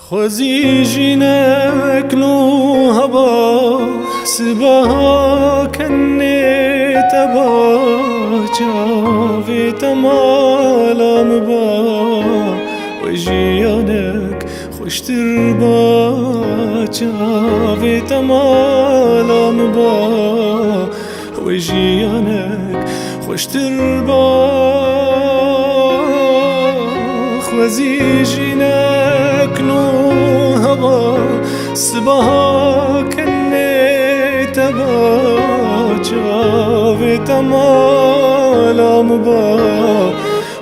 خوزی جینک نو هوا سبها کنی تبا چاوی تمالم با و جیانک خوشتر با چاوی تمالم با و جیانک خوشتر با خوزی جینک نو هوا سبها کنی تبا چاوی تمالم با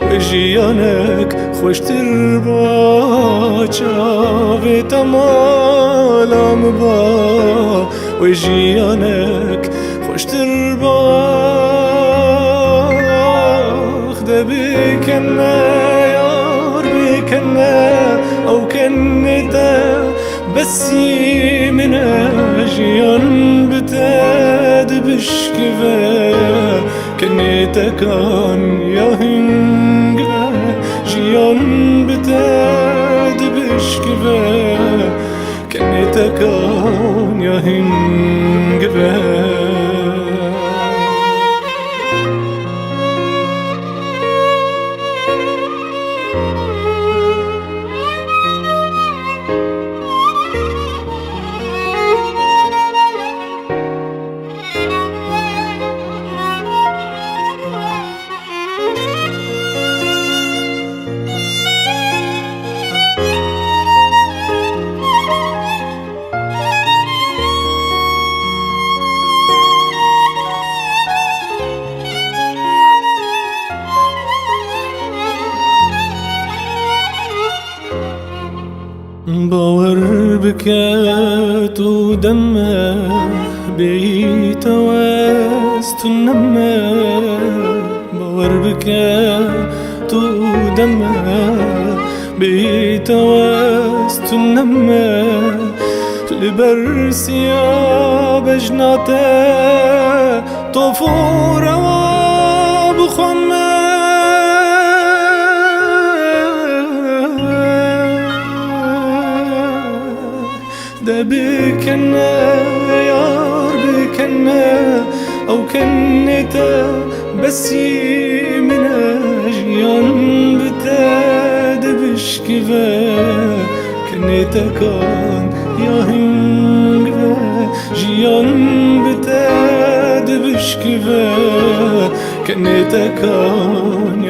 و جیانک خوشتر با چاوی تمالم با و جیانک خوشتر با خدا بکنه یار بکنه او کنیتا بسی من جیان بتاد بشکوه کنیتا کان یا هنگوه جیان بتاد بشکوه کنیتا کان یا هنگوه باور بكات ودمه بيت وست النمه باور بكات ودمه بيت وست النمه لبرسيا بجناته طفور وبخمه ده بكنا يار بكنا او كنتا بسي من جيان بتاد بشكفه كنتا كان يا هنگوه جيان بتاد بشكفه كنتا كان